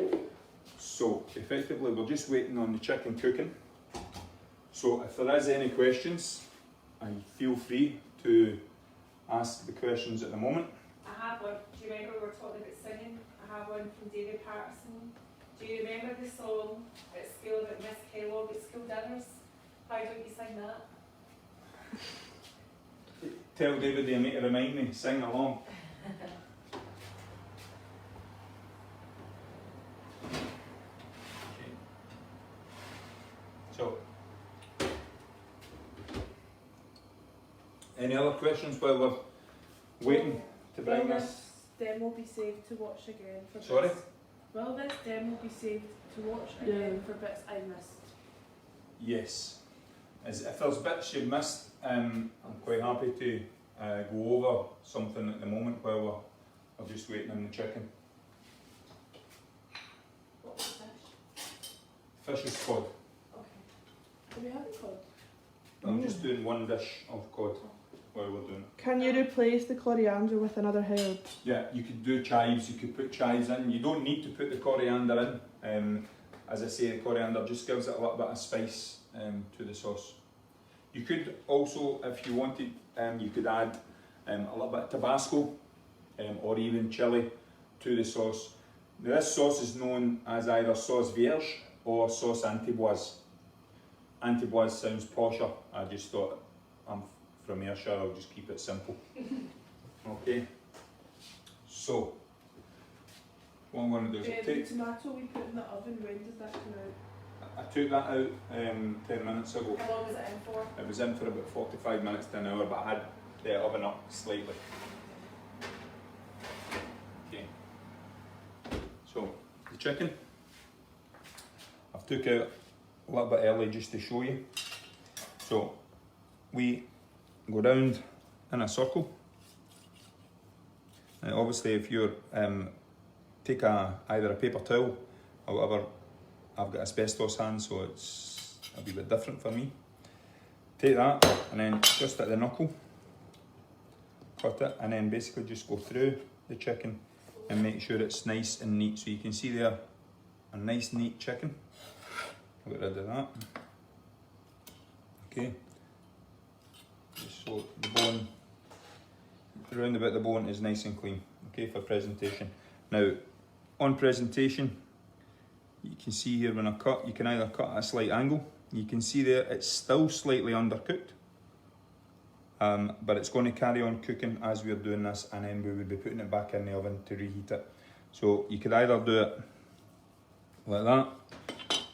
so effectively we're just waiting on the chicken cooking. So if there is any questions, feel free to ask the questions at the moment. I have one. Do you remember we were talking about singing? I have one from David Patterson. Do you remember the song at school about Miss Kellogg at school dinners? Why don't you sing that? Tell David they need to remind me, sing along. Okay. So, any other questions while we're waiting to bring Will this? this demo be saved to watch again for Sorry? bits? Will this demo be saved to watch again for bits I missed? Yes. If there's bits you've missed, I'm quite happy to go over something at the moment while we're just waiting on the chicken. What was fish? Fish is cod. Okay. Do we have a cod? I'm just doing one dish of cod while we're doing it. Can you replace the coriander with another herb? Yeah, you could do chives, you could put chives in. You don't need to put the coriander in. As I say, the coriander just gives it a little bit of spice to the sauce. You could also, if you wanted, you could add a little bit of Tabasco or even chili to the sauce. Now, this sauce is known as either Sauce Vierge or Sauce Antiboise. Antiboise sounds posher. I just thought, I'm from Ayrshire, I'll just keep it simple. Okay, so what I'm going to do is The tomato we put in the oven, when does that come out? I took that out 10 minutes ago. How long was it in for? It was in for about 45 minutes to an hour, but I had the oven up slightly. Okay. So, the chicken, I've took out a little bit early just to show you. So, we go round in a circle. And obviously if you're, take either a paper towel or whatever. I've got asbestos hands, so it's a wee bit different for me. Take that and then just at the knuckle, cut it, and then basically just go through the chicken and make sure it's nice and neat. So you can see there a nice neat chicken. I'll get rid of that. Okay. Just so the bone, around about the bone is nice and clean. Okay, for presentation. Now, on presentation, you can see here when I cut, you can either cut at a slight angle. You can see there it's still slightly undercooked, but it's going to carry on cooking as we're doing this, and then we would be putting it back in the oven to reheat it. So you could either do it like that,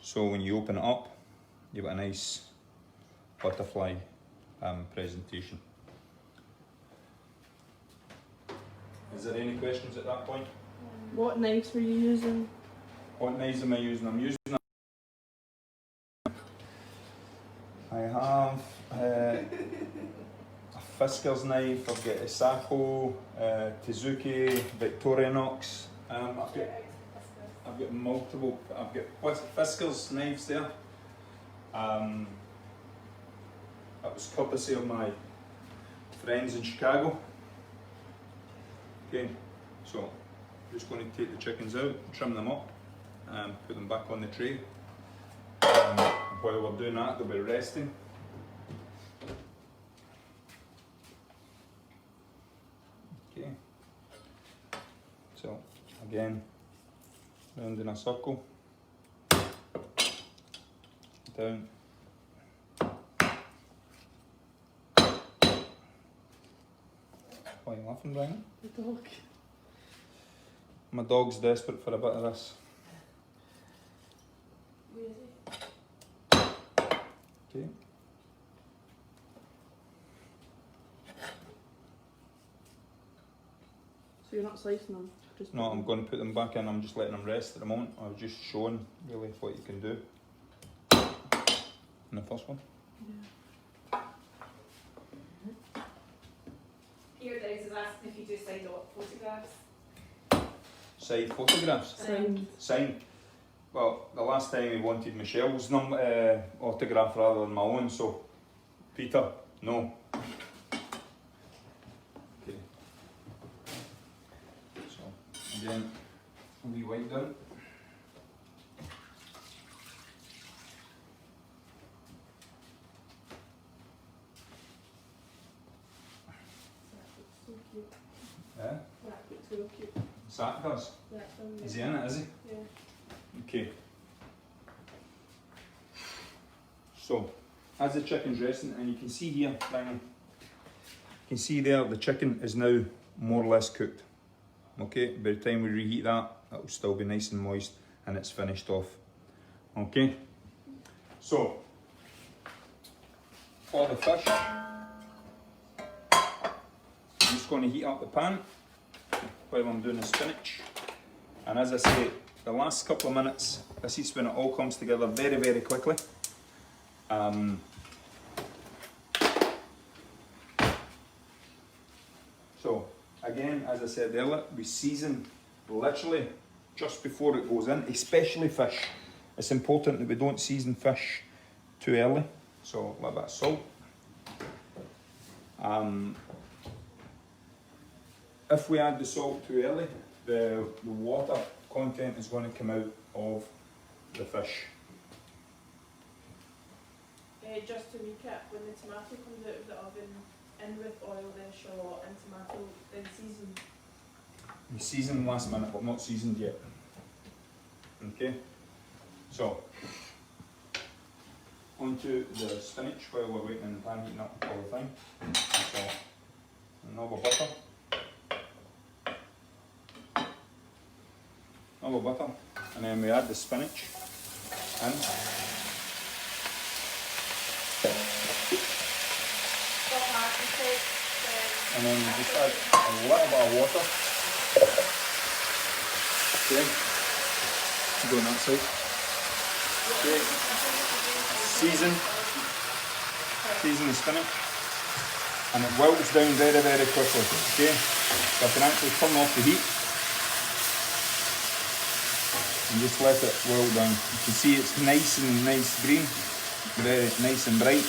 so when you open it up, you've got a nice butterfly presentation. Is there any questions at that point? What knives were you using? What knives am I using? I'm using I have a Fisker's knife, I've got a Sako, Tezuki, Victorinox. I've got multiple, I've got Fisker's knives there. That was courtesy of my friends in Chicago. Okay, so I'm just going to take the chickens out, trim them up, and put them back on the tray. While we're doing that, they'll be resting. Okay, so again, round in a circle, down. Why are you laughing, Brian? The dog. My dog's desperate for a bit of this. Where is he? Okay. So you're not slicing them? Just No, I'm going to put them back in. I'm just letting them rest at the moment. I was just showing really what you can do in the first one. Yeah. Peter Downs is asking if you do side photographs. Side photographs. Signed. Well, the last time he wanted Michelle's autograph rather than my own, so Peter, no. Okay. So again, a wee wipe down. So cute. Yeah, That looks so cute. Zach does. That's amazing. Is he in it, is he? Yeah. Okay. So, as the chicken's resting, and you can see here, Daniel, you can see there the chicken is now more or less cooked. Okay, by the time we reheat that, it'll still be nice and moist and it's finished off. Okay, so for the fish, I'm just going to heat up the pan while I'm doing the spinach. And as I say, the last couple of minutes, this is when it all comes together very, very quickly. So again, as I said earlier, we season literally just before it goes in, especially fish. It's important that we don't season fish too early. So a little bit of salt. If we add the salt too early, the water content is going to come out of the fish. Just to recap, when the tomato comes out of the oven, in with oil, then shallot, and tomato, then season. We season last minute, but not seasoned yet. Okay, so onto the spinach while we're waiting in the pan heating up all the time. So another butter. Another butter, and then we add the spinach in. And then we just add a little bit of water. Okay, go on that side. Okay, season the spinach, and it wilts down very, very quickly. Okay, so I can actually turn off the heat and just let it wilt down. You can see it's nice green, very nice and bright.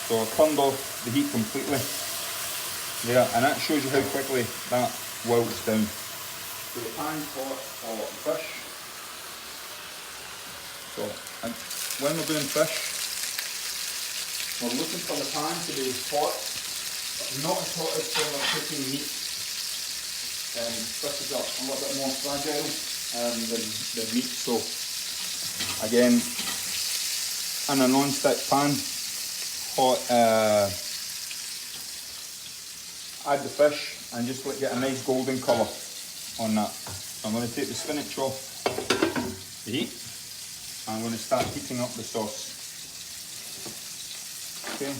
So I turned off the heat completely. Yeah, and that shows you how quickly that wilts down. So the pan's hot for the fish. So and when we're doing fish, we're looking for the pan to be hot, but not as hot as when we're cooking meat. Fish is a little bit more fragile than meat. So again, in a non-stick pan, hot. Add the fish and just get a nice golden colour on that. So I'm going to take the spinach off the heat and I'm going to start heating up the sauce. Okay.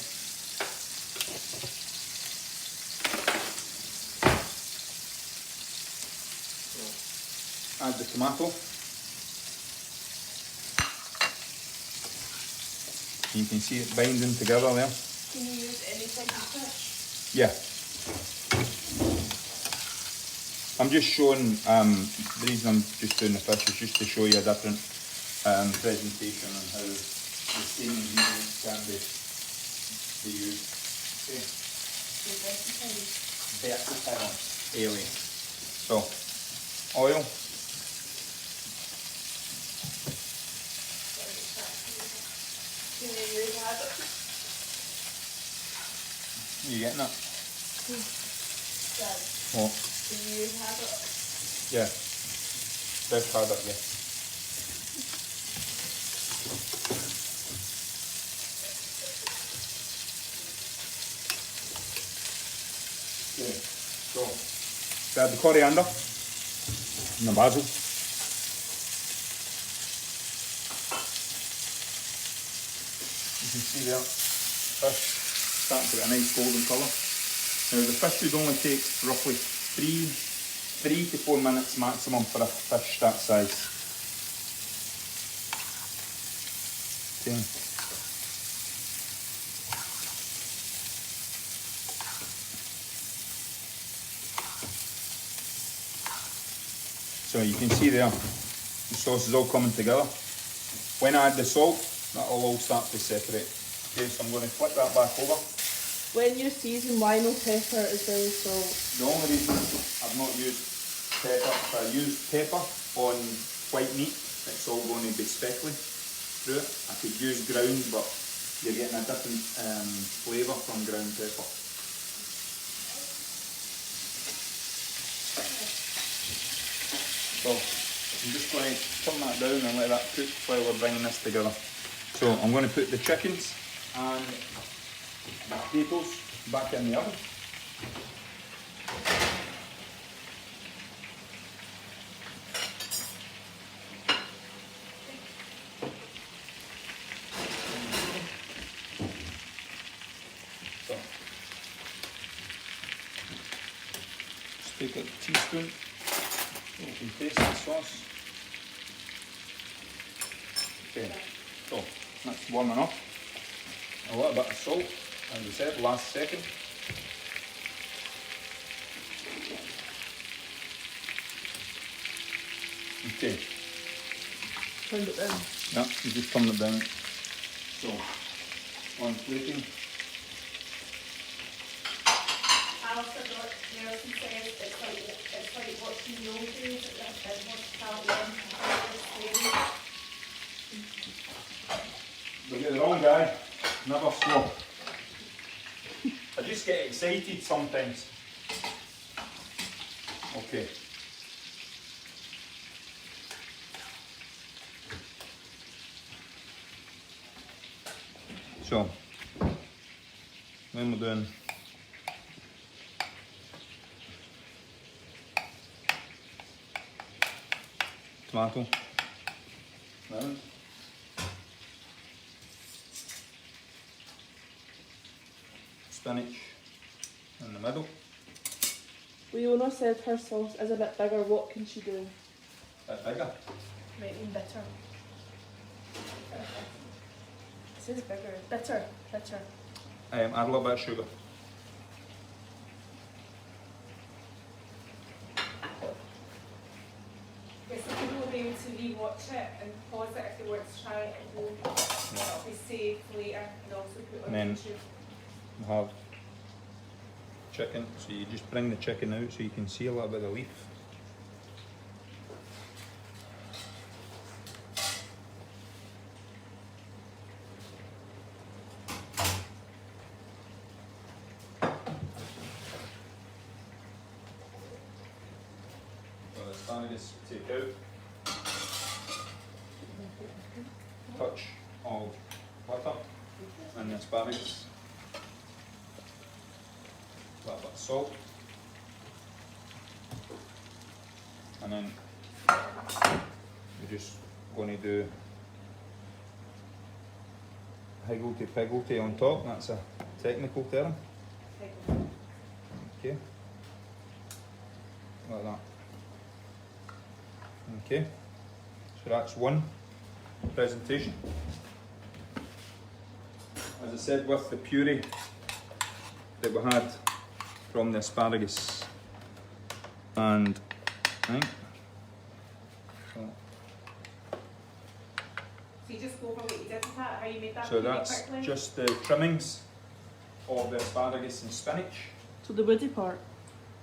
So add the tomato. You can see it binding together there. Can you use any type of fish? Yeah. I'm just showing, the reason I'm just doing the fish is just to show you a different presentation on how the same ingredients can be used. Okay. Versatile alien. So, oil. Can you use haddock? You getting that? Dad, What? can you use haddock? Yeah. Fresh haddock, yeah. Okay, so add the coriander and the basil. You can see there, fish starting to get a nice golden colour. Now the fish should only take roughly 3 3 to 4 minutes maximum for a fish that size. Okay. So you can see there, the sauce is all coming together. When I add the salt, that'll all start to separate. Okay, so I'm going to flip that back over. When you season, why no pepper as well as salt? The only reason I've not used pepper, if I use pepper on white meat, it's all going to be speckly through it. I could use ground, but you're getting a different flavour from ground pepper. So I'm just going to turn that down and let that cook while we're bringing this together. So I'm going to put the chickens and the potatoes back in the oven. So just take a teaspoon. You can taste the sauce. Okay, so that's warming up. A little bit of salt, as I said, last second. Okay. Turn it down. Yeah, you just turn it down. So, on plating. Alistair Nelson says it's like watching yogis at hospitality and Look at the wrong guy, never slow. I just get excited sometimes. Okay. So, then we're doing tomato, lemon, spinach in the middle, Leona said her sauce is a bit bigger. What can she do? a bit bigger. Might mean bitter. It says bigger. Bitter. Add a little bit of sugar. Yes, so people will be able to re-watch it and pause it if they want to try it at home. It'll be saved later and also put on And then- YouTube. We have chicken, so you just bring the chicken out so you can see a little bit of the leaf. So the asparagus take out. Touch of butter and the asparagus. A little bit of salt, and then we're just going to do higgledy-piggledy on top. That's a technical term. Okay, like that. Okay, so that's one presentation. As I said, with the puree that we had from the asparagus and right. So you just go over what you did with that, how you made that So really that's quickly? just the trimmings of the asparagus and spinach. So the woody part.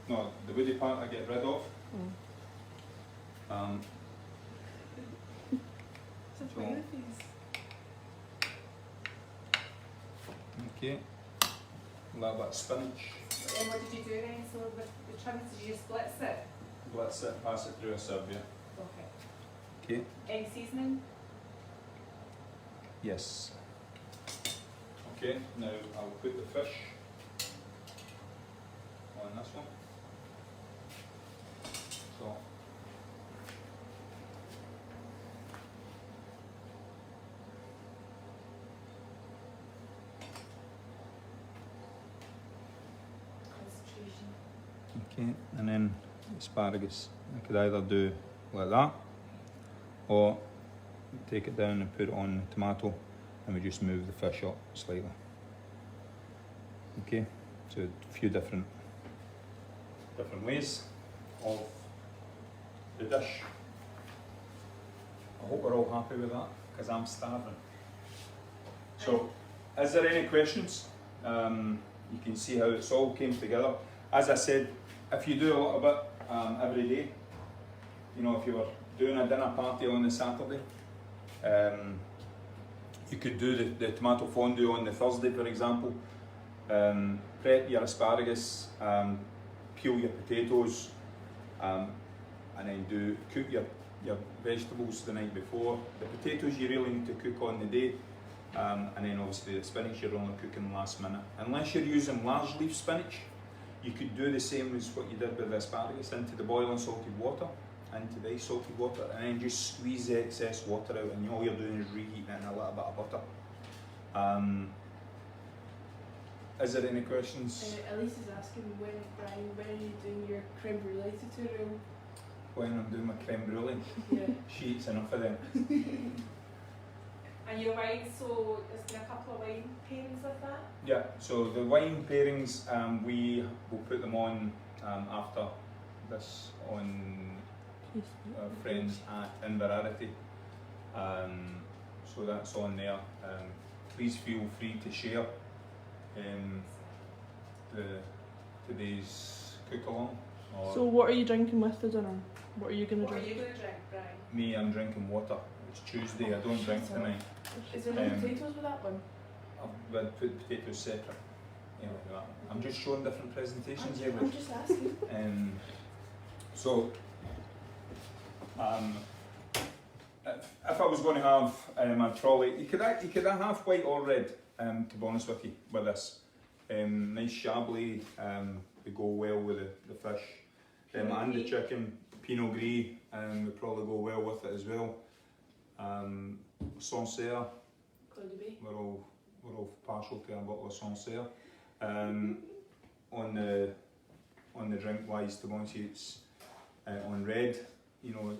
No, the woody part I get rid of. So so- try the things. Okay, a little bit of spinach. And what did you do then? So with the trimmings, did you just blitz it? Let's pass it through a sieve, yeah. Okay. Okay. Any seasoning? Yes. Okay, now I'll put the fish on this one. So, Concentration. okay, and then asparagus. I could either do like that, or take it down and put it on the tomato, and we just move the fish up slightly. Okay, so a few different ways of the dish. I hope we're all happy with that, because I'm starving. So, is there any questions? You can see how it's all came together. As I said, if you do a little bit every day, you know, if you were doing a dinner party on a Saturday, you could do the tomato fondue on the Thursday, for example. Prep your asparagus, peel your potatoes, and then cook your vegetables the night before. The potatoes you really need to cook on the day, and then obviously the spinach you're only cooking last minute. Unless you're using large leaf spinach, you could do the same as what you did with the asparagus, into the boiling salted water, into the ice salted water, and then just squeeze the excess water out, and all you're doing is reheating it in a little bit of butter. Is there any questions? Elise is asking Brian, when are you doing your creme brulee tutorial? When I'm doing my creme brulee? Yeah. She eats enough of them. And your wine, so there's been a couple of wine pairings with that? Yeah, so the wine pairings, we will put them on after this on our friends at Inverarity. So that's on there. Please feel free to share today's cook along. So what are you drinking with the dinner? What are you going to What are drink? you going to drink, Brian? Me, I'm drinking water. It's Tuesday, I don't drink tonight. Is there no potatoes with that one? I've put potatoes separate. You know, like that. I'm just showing different presentations here. I'm just asking. So, if I was going to have a trolley, you could have white or red. To be honest with you, with this, nice chablis, they go well with the fish, and the chicken. Pinot Gris would probably go well with it as well. Sancerre, we're all partial to a bottle of Sancerre. On the drink wise, to be honest, it's on red. You know,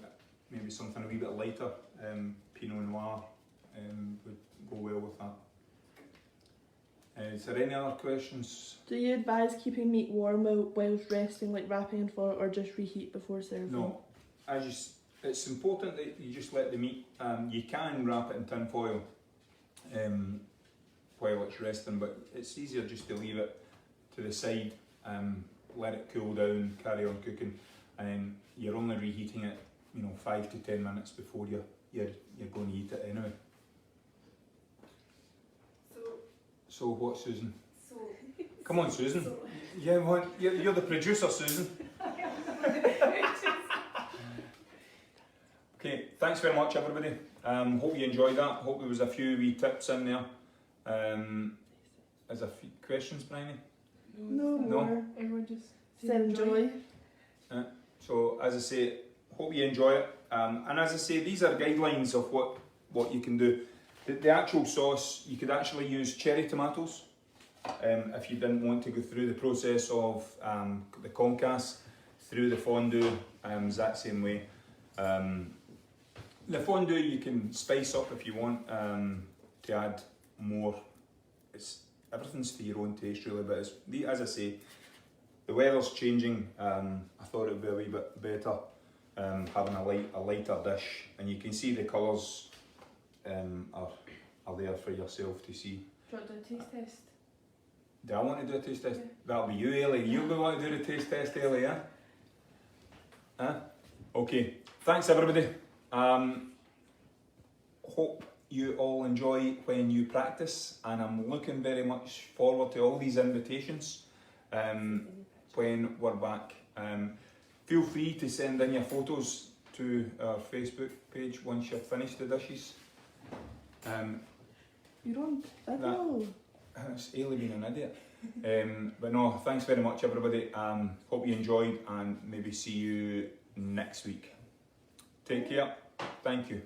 maybe something a wee bit lighter. Pinot Noir would go well with that. Is there any other questions? Do you advise keeping meat warm whilst resting, like wrapping in foil, or just reheat before serving? No, it's important that you just let the meat, you can wrap it in tin foil while it's resting, but it's easier just to leave it to the side, let it cool down, carry on cooking, and then you're only reheating it, 5 to 10 minutes before you're going to eat it anyway. So what, Susan? Come on, Susan. You're the producer, Susan. Okay, thanks very much, everybody. Hope you enjoyed that. Hope there was a few wee tips in there. Is there a few questions, Bryony? No more. Everyone just said enjoy. So, as I say, hope you enjoy it. And as I say, these are guidelines of what you can do. The actual sauce, you could actually use cherry tomatoes if you didn't want to go through the process of the concasse through the fondue, that same way. The fondue you can spice up if you want to add more. Everything's to your own taste really, but as I say, the weather's changing. I thought it would be a wee bit better having a lighter dish, and you can see the colours are there for yourself to see. Do you want to do a taste test? Do I want to do a taste test? Yeah. That'll be you, Ellie. You'll be wanting to do the taste test, Ellie, yeah? Huh? Okay. Thanks, everybody. Hope you all enjoy when you practice, and I'm looking very much forward to all these invitations when we're back. Feel free to send in your photos to our Facebook page once you've finished the dishes. You're on video. It's Ailey being an idiot. But no, thanks very much, everybody. Hope you enjoyed, and maybe see you next week. Take care. Thank you.